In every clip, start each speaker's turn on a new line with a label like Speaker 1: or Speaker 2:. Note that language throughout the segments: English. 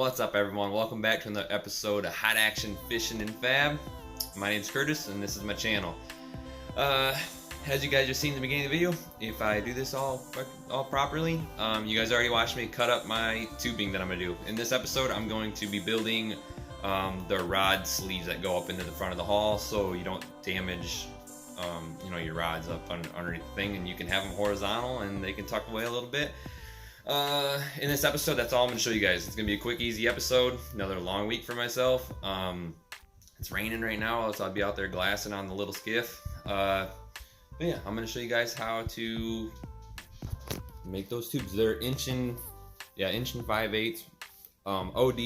Speaker 1: What's up, everyone? Welcome back to another episode of Hot Action Fishing and Fab. My name's Curtis and this is my channel. As you guys just seen in the beginning of the video, if I do this all properly, you guys already watched me cut up my tubing that I'm going to do. In this episode, I'm going to be building the rod sleeves that go up into the front of the hull so you don't damage your rods up underneath the thing, and you can have them horizontal and they can tuck away a little bit. In this episode, that's all I'm going to show you guys. It's going to be a quick, easy episode. Another long week for myself. It's raining right now, so I'll be out there glassing on the little skiff. But yeah, I'm going to show you guys how to make those tubes. They're inch and 5/8 OD.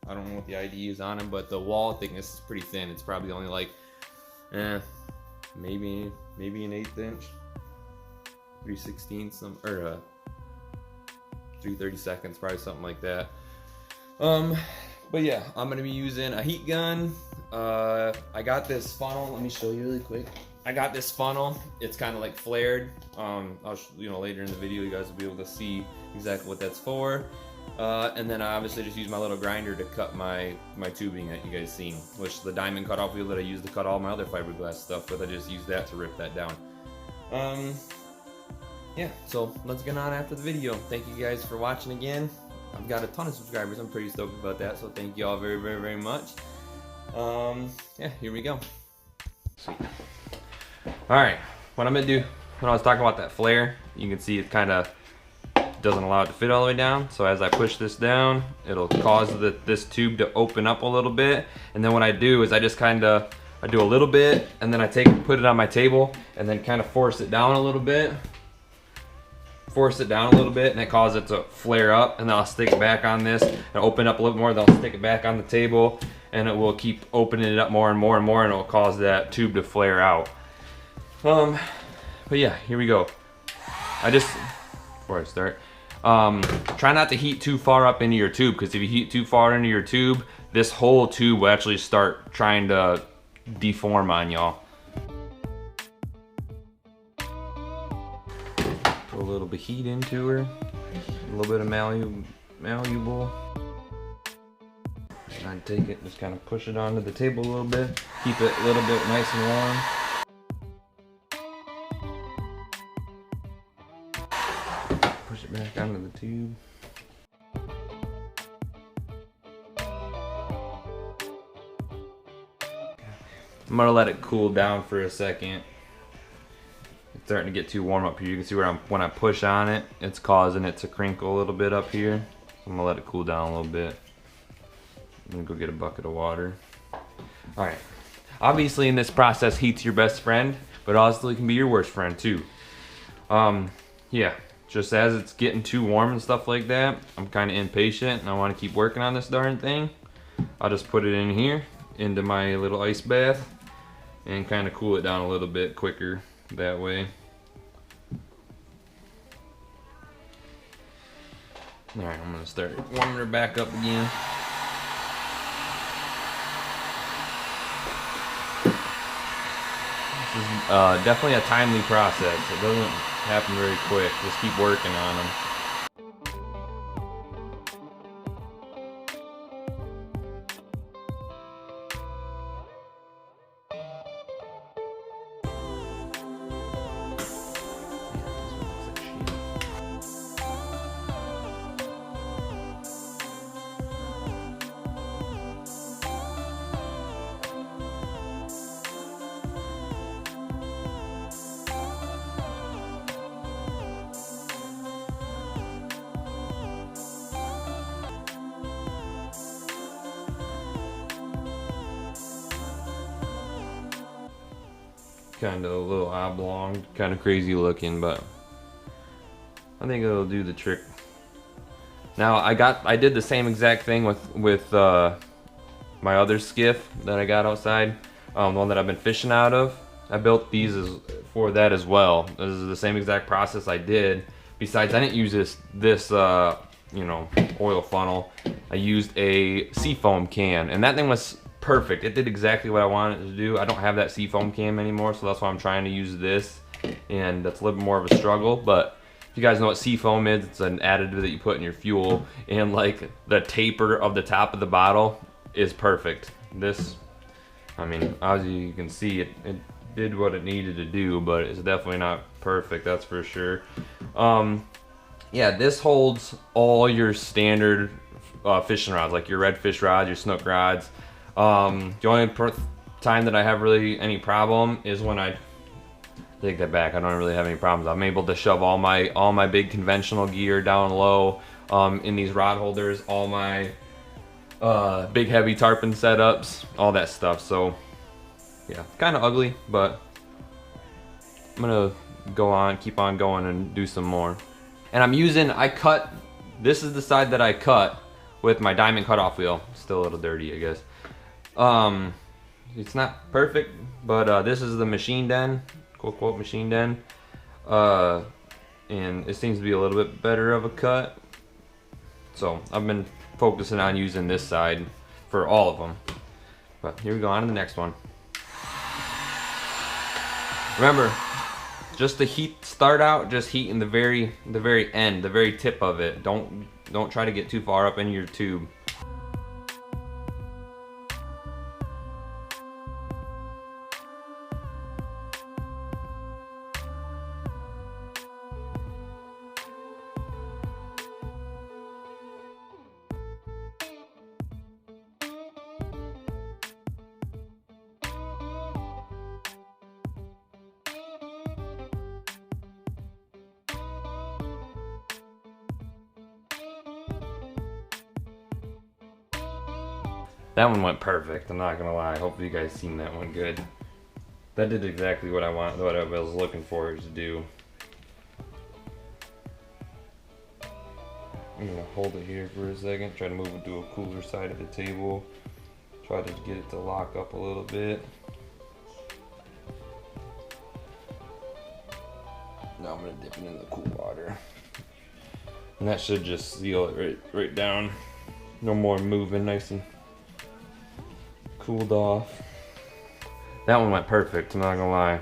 Speaker 1: I don't know what the ID is on them, but the wall thickness is pretty thin. It's probably only like maybe an 1/8 inch, 3/16 or 3/32, probably something like that. But yeah, I'm gonna be using a heat gun. I got this funnel. Let me show you really quick. I got this funnel. It's kind of like flared. Later in the video, you guys will be able to see exactly what that's for. And then I obviously just use my little grinder to cut my tubing that you guys seen, which the diamond cutoff wheel that I use to cut all my other fiberglass stuff with. I just use that to rip that down. Yeah, so let's get on after the video. Thank you guys for watching again. I've got a ton of subscribers. I'm pretty stoked about that, so thank you all very, very, very much. Yeah, here we go. Sweet. Alright, what I'm gonna do, when I was talking about that flare, you can see it kind of doesn't allow it to fit all the way down. So as I push this down, it'll cause this tube to open up a little bit. And then what I do is I just I do a little bit, and then I put it on my table, and then kind of force it down a little bit. And it causes it to flare up, and then I'll stick it back on this and open up a little more, then I'll stick it back on the table, and it will keep opening it up more and more and more, and it will cause that tube to flare out. But yeah, here we go. Before I start, try not to heat too far up into your tube, because if you heat too far into your tube, this whole tube will actually start trying to deform on y'all. Put a little bit of heat into her, a little bit of malleable. And I take it, just kind of push it onto the table a little bit, keep it a little bit nice and warm. Push it back onto the tube. I'm gonna let it cool down for a second. It's starting to get too warm up here. You can see when I push on it, it's causing it to crinkle a little bit up here. So I'm gonna let it cool down a little bit. I'm gonna go get a bucket of water. All right. Obviously, in this process, heat's your best friend, but also it can be your worst friend too. Yeah. Just as it's getting too warm and stuff like that, I'm kind of impatient and I want to keep working on this darn thing. I'll just put it in here into my little ice bath and kind of cool it down a little bit quicker that way. Alright, I'm going to start warming her back up again. This is definitely a timely process. It doesn't happen very quick. Just keep working on them. Kind of a little oblong, kind of crazy looking, but I think it'll do the trick. Now I did the same exact thing with my other skiff that I got outside, the one that I've been fishing out of. I built these for that as well. This is the same exact process I did. Besides, I didn't use this oil funnel. I used a seafoam can, and that thing was perfect. It did exactly what I wanted it to do. I don't have that seafoam cam anymore, so that's why I'm trying to use this, and that's a little bit more of a struggle. But if
Speaker 2: you guys know what seafoam is, it's an additive that you put in your fuel, and like the taper of the top of the bottle is perfect. This, I mean, as you can see, it did what it needed to do, but it's definitely not perfect, that's for sure. Yeah, this holds all your standard fishing rods, like your redfish rods, your snook rods. The only time that I have really any problem is when I take that back. I don't really have any problems. I'm able to shove all my big conventional gear down low in these rod holders, all my big heavy tarpon setups, all that stuff. So yeah, kind of ugly, but I'm gonna keep on going and do some more. And I cut, this is the side that I cut with my diamond cutoff wheel. Still a little dirty, I guess. It's not perfect, but this is the machine den, quote quote machine den. And it seems to be a little bit better of a cut. So I've been focusing on using this side for all of them. But here we go, on to the next one. Remember, just the heat, start out just heating the very end, the very tip of it. Don't try to get too far up in your tube. That one went perfect, I'm not gonna lie. Hopefully you guys seen that one good. That did exactly what I was looking for it to do. I'm gonna hold it here for a second, try to move it to a cooler side of the table. Try to get it to lock up a little bit. Now I'm gonna dip it in the cool water. And that should just seal it right down. No more moving, nice and cooled off. That one went perfect, I'm not gonna lie.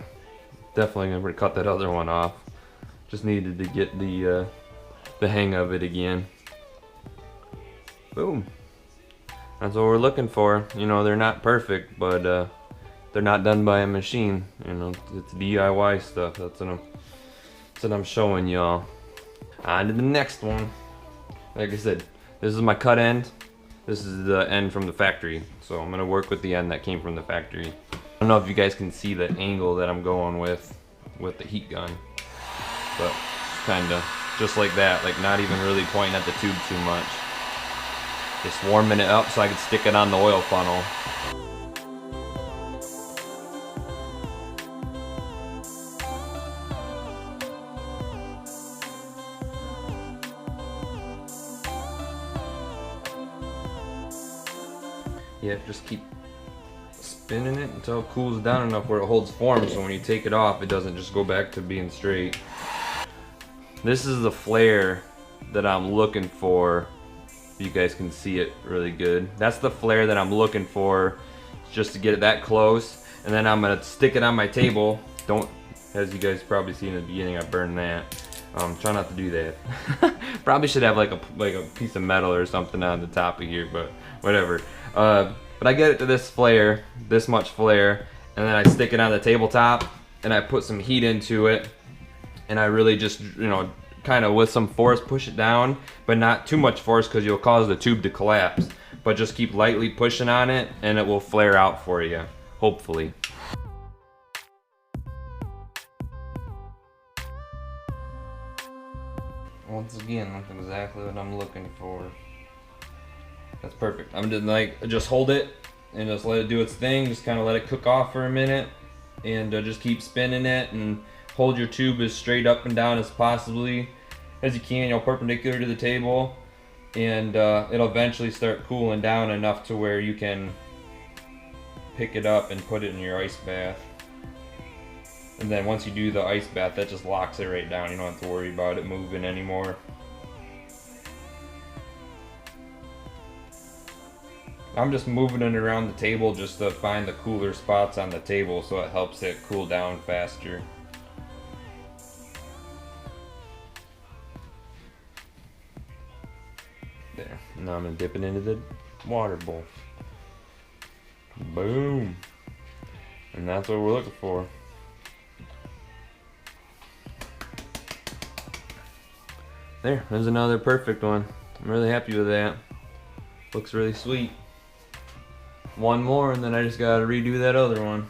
Speaker 2: Definitely gonna cut that other one off. Just needed to get the hang of it again. Boom. That's what we're looking for. You know, they're not perfect, but they're not done by a machine. You know, it's DIY stuff. That's what I'm showing y'all. On to the next one. Like I said, this is my cut end. This is the end from the factory. So I'm gonna work with the end that came from the factory. I don't know if you guys can see the angle that I'm going with the heat gun. But kinda just like that, like not even really pointing at the tube too much. Just warming it up so I could stick it on the oil funnel. Yeah, just keep spinning it until it cools down enough where it holds form, so when you take it off it doesn't just go back to being straight. This is the flare that I'm looking for. You guys can see it really good. That's the flare that I'm looking for, just to get it that close. And then I'm gonna stick it on my table. Don't, as you guys probably see in the beginning, I burned that. Try not to do that. Probably should have like a piece of metal or something on the top of here, but whatever. But I get it to this flare, this much flare, and then I stick it on the tabletop, and I put some heat into it, and I really just, you know, kind of with some force push it down, but not too much force because you'll cause the tube to collapse. But just keep lightly pushing on it, and it will flare out for you, hopefully. Once again, that's exactly what I'm looking for. That's perfect. I'm just hold it and just let it do its thing. Just kind of let it cook off for a minute, and just keep spinning it and hold your tube as straight up and down as possibly as you can, you know, perpendicular to the table, and it'll eventually start cooling down enough to where you can pick it up and put it in your ice bath. And then once you do the ice bath, that just locks it right down. You don't have to worry about it moving anymore. I'm just moving it around the table just to find the cooler spots on the table so it helps it cool down faster. Now I'm gonna dip it into the water bowl. Boom. And that's what we're looking for. There's another perfect one. I'm really happy with that. Looks really sweet. One more and then I just gotta redo that other one.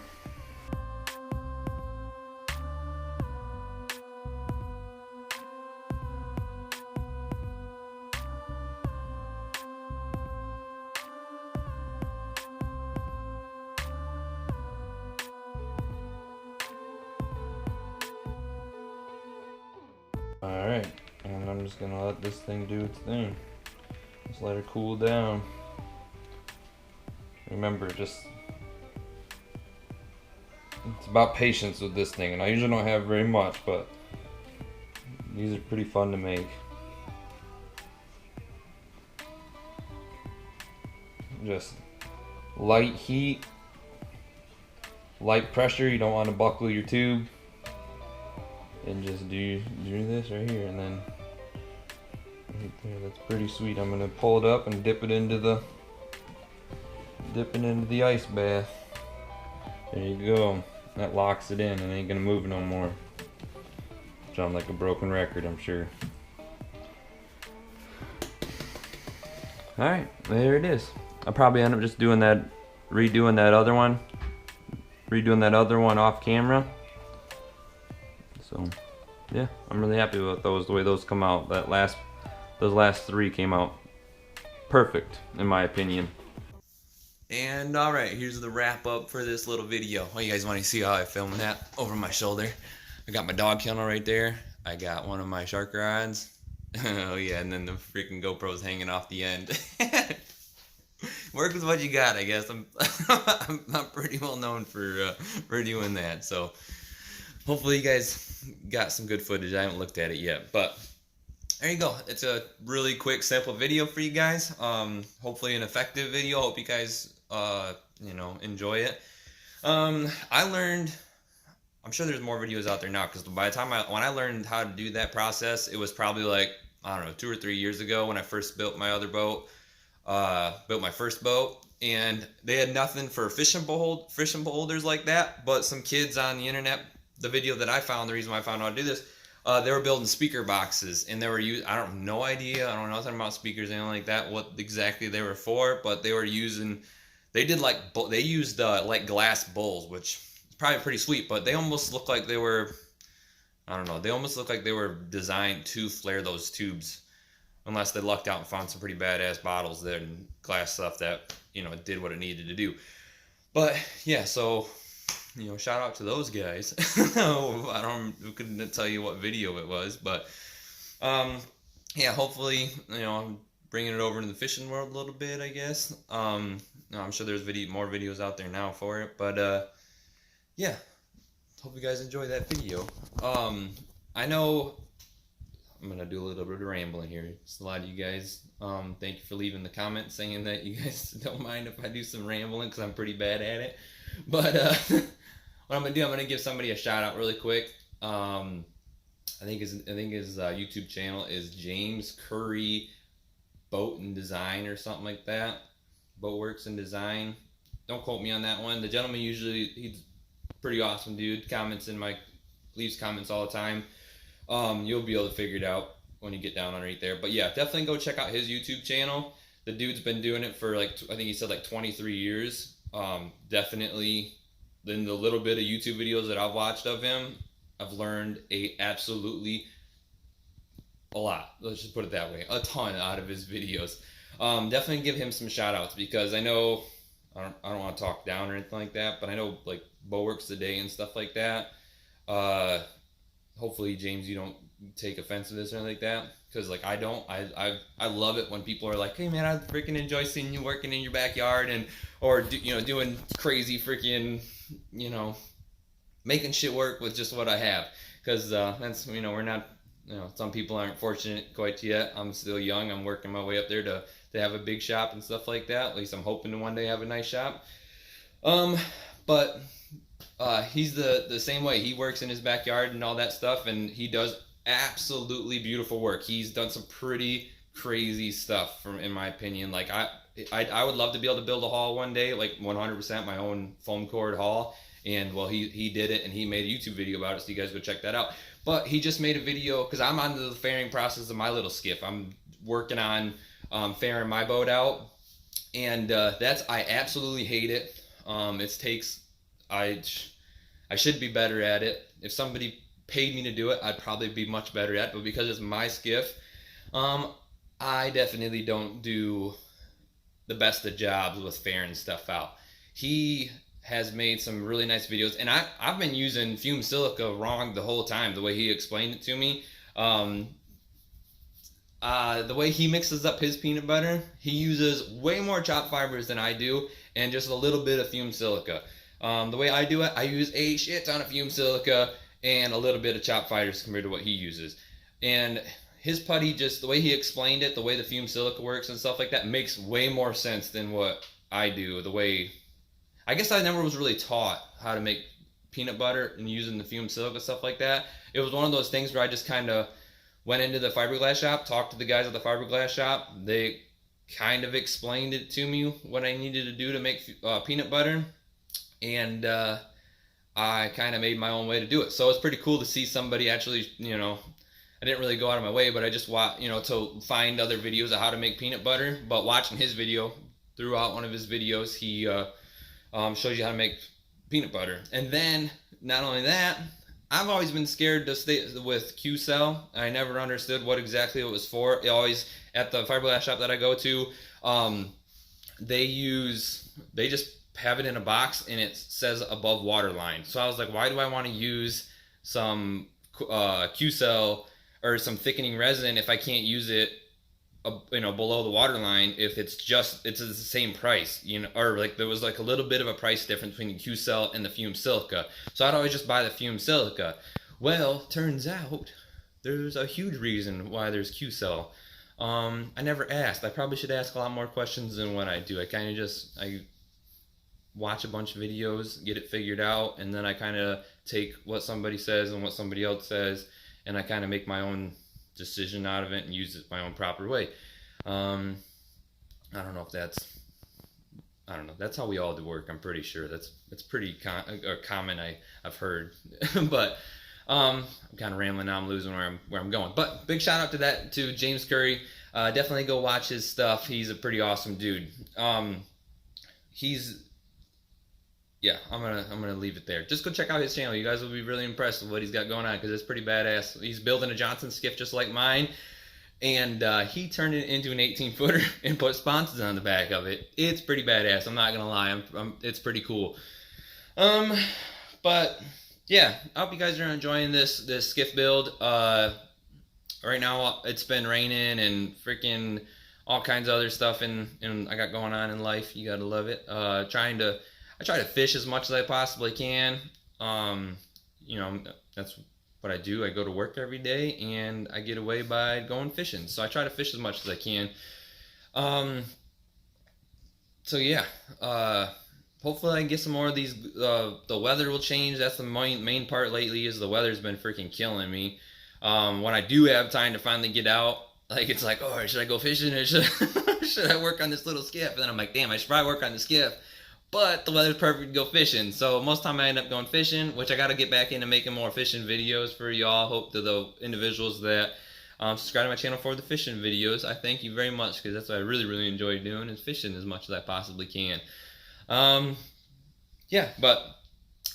Speaker 2: Alright, and I'm just gonna let this thing do its thing. Just let it cool down. Remember, it's about patience with this thing, and I usually don't have very much, but these are pretty fun to make. Just light heat, light pressure, you don't want to buckle your tube. And just do this right here, and then right there, that's pretty sweet. I'm gonna pull it up and dip it into the ice bath. There you go. That locks it in and ain't gonna move no more. Sound like a broken record, I'm sure. Alright, there it is. I'll probably end up just redoing that other one off camera. So, yeah, I'm really happy with those, the way those come out. Those last three came out perfect, in my opinion.
Speaker 1: And alright, here's the wrap up for this little video. Oh, you guys want to see how I film that over my shoulder? I got my dog kennel right there. I got one of my shark rods. Oh yeah, and then the freaking GoPro's hanging off the end. Work with what you got, I guess. I'm pretty well known for doing that. So hopefully you guys got some good footage. I haven't looked at it yet, but there you go. It's a really quick, simple video for you guys. Hopefully an effective video. Hope you guys, enjoy it. I learned. I'm sure there's more videos out there now, because by the time when I learned how to do that process, it was probably like, I don't know, 2 or 3 years ago when I first built my other boat. Built my first boat, and they had nothing for fishing beholders like that. But some kids on the internet, the video that I found, the reason why I found out how to do this, they were building speaker boxes, and they were I don't have no idea. I don't know nothing about speakers, anything like that, what exactly they were for. But they were using, they used like glass bowls, which is probably pretty sweet. But they almost look like they were, I don't know, they almost look like they were designed to flare those tubes. Unless they lucked out and found some pretty badass bottles there and glass stuff that, did what it needed to do. But yeah, so, shout out to those guys. I couldn't tell you what video it was, but yeah, hopefully, I'm bringing it over to the fishing world a little bit, I guess. I'm sure there's more videos out there now for it, but yeah, hope you guys enjoy that video. I know I'm gonna do a little bit of rambling here. Just a lot of you guys, thank you for leaving the comments saying that you guys don't mind if I do some rambling, because I'm pretty bad at it. But what I'm gonna do, I'm gonna give somebody a shout out really quick. I think his YouTube channel is James Curry Boat and Design or something like that. Boatworks and Design. Don't quote me on that one. The gentleman he's a pretty awesome dude. Leaves comments all the time. You'll be able to figure it out when you get down underneath there. But yeah, definitely go check out his YouTube channel. The dude's been doing it for I think he said 23 years. Definitely, in the little bit of YouTube videos that I've watched of him, I've learned absolutely a lot. Let's just put it that way. A ton out of his videos. Definitely give him some shout outs, because I know, I don't want to talk down or anything like that, but I know like Boatworks Today and stuff like that. Hopefully, James, you don't take offense to this or anything like that, because I don't. I love it when people are like, "Hey man, I freaking enjoy seeing you working in your backyard or doing crazy freaking making shit work with just what I have." Because that's we're not some people aren't fortunate quite yet. I'm still young. I'm working my way up there to have a big shop and stuff like that. At least I'm hoping to one day have a nice shop. But he's the same way. He works in his backyard and all that stuff, and he does absolutely beautiful work. He's done some pretty crazy stuff from, in my opinion. Like I would love to be able to build a hall one day, like 100% my own foam cord hall. And well, he did it, and he made a YouTube video about it, so you guys go check that out. But he just made a video because I'm on the fairing process of my little skiff. I'm working on fairing my boat out, and I absolutely hate it. It takes I should be better at it. If somebody paid me to do it, I'd probably be much better at it. But because it's my skiff, I definitely don't do the best of jobs with fairing stuff out. He has made some really nice videos, and I've been using fume silica wrong the whole time, the way he explained it to me. The way he mixes up his peanut butter, he uses way more chopped fibers than I do, and just a little bit of fume silica. The way I do it, I use a shit ton of fume silica and a little bit of chopped fibers compared to what he uses. And his putty, just the way he explained it, the way the fume silica works and stuff like that, makes way more sense than what I do. The way, I guess I never was really taught how to make peanut butter and using the fume silica stuff like that. It was one of those things where I just kind of went into the fiberglass shop, talked to the guys at the fiberglass shop. They kind of explained it to me what I needed to do to make peanut butter, and I kind of made my own way to do it. So it's pretty cool to see somebody actually, you know, I didn't really go out of my way, but I just watched, you know, to find other videos of how to make peanut butter. But watching his video, throughout one of his videos, he shows you how to make peanut butter. And then, not only that, I've always been scared to stay with Q-Cell. I never understood what exactly it was for. It always, at the fiberglass shop that I go to, they just have it in a box and it says above waterline. So I was like, why do I want to use some Q-Cell or some thickening resin if I can't use it, you know, below the waterline, if it's the same price, you know, or like there was like a little bit of a price difference between the Q-Cell and the fume silica. So I'd always just buy the fume silica. Well, turns out there's a huge reason why there's Q-Cell. I never asked. I probably should ask a lot more questions than what I do. I watch a bunch of videos, get it figured out, and then I kind of take what somebody says and what somebody else says, and I kind of make my own decision out of it and use it my own proper way. I don't know if that's, I don't know. That's how we all do work. I'm pretty sure that's pretty common. I've heard, but I'm kind of rambling now. I'm losing where I'm going. But big shout out to James Curry. Definitely go watch his stuff. He's a pretty awesome dude. Yeah, I'm gonna leave it there. Just go check out his channel. You guys will be really impressed with what he's got going on, because it's pretty badass. He's building a Johnson skiff just like mine, and he turned it into an 18-footer and put sponsons on the back of it. It's pretty badass. I'm not gonna lie. It's pretty cool. But yeah, I hope you guys are enjoying this skiff build. Right now it's been raining and freaking all kinds of other stuff and I got going on in life. You gotta love it. I try to fish as much as I possibly can. You know, that's what I do. I go to work every day and I get away by going fishing. So I try to fish as much as I can. So yeah, hopefully I can get some more of these. The weather will change. That's the main part lately, is the weather's been freaking killing me. When I do have time to finally get out, like it's like, oh, should I go fishing or should I work on this little skiff? And then I'm like, damn, I should probably work on the skiff. But the weather's perfect to go fishing. So most time I end up going fishing, which I got to get back into making more fishing videos for y'all. Hope to the individuals that subscribe to my channel for the fishing videos. I thank you very much, because that's what I really enjoy doing, is fishing as much as I possibly can. Yeah, but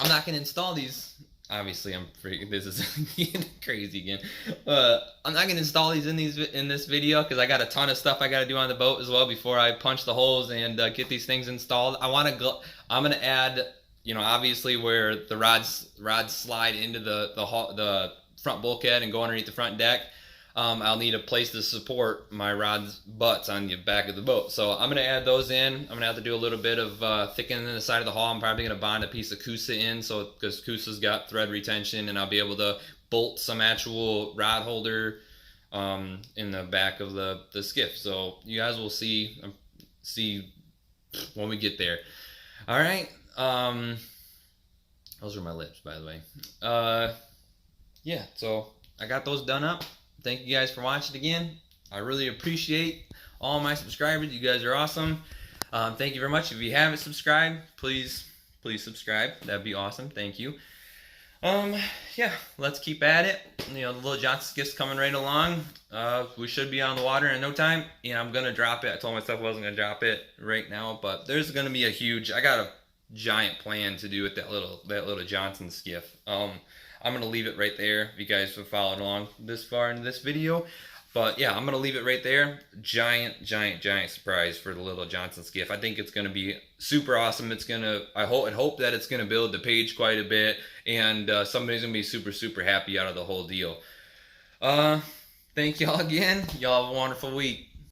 Speaker 1: I'm not going to install these. Obviously, this is getting crazy again. I'm not gonna install these in this video, because I got a ton of stuff I got to do on the boat as well before I punch the holes and get these things installed. I'm gonna add, you know, obviously where the rods slide into the front bulkhead and go underneath the front deck. I'll need a place to support my rod's butts on the back of the boat. So I'm going to add those in. I'm going to have to do a little bit of thickening the side of the hull. I'm probably going to bond a piece of Coosa in, because Coosa's got thread retention, and I'll be able to bolt some actual rod holder in the back of the skiff. So you guys will see when we get there. All right. Those are my lips, by the way. Yeah, so I got those done up. Thank you guys for watching again. I really appreciate all my subscribers. You guys are awesome. Thank you very much. If you haven't subscribed, please subscribe. That'd be awesome. Thank you. Yeah, let's keep at it. You know, the little Johnson skiff's coming right along. We should be on the water in no time. Yeah, I'm gonna drop it. I told myself I wasn't gonna drop it right now, but there's gonna be I got a giant plan to do with that little Johnson skiff. I'm gonna leave it right there if you guys have followed along this far in this video. But yeah, I'm gonna leave it right there. Giant surprise for the little Johnson skiff. I think it's gonna be super awesome. It's gonna, I hope that it's gonna build the page quite a bit, and somebody's gonna be super happy out of the whole deal. Thank y'all again. Y'all have a wonderful week.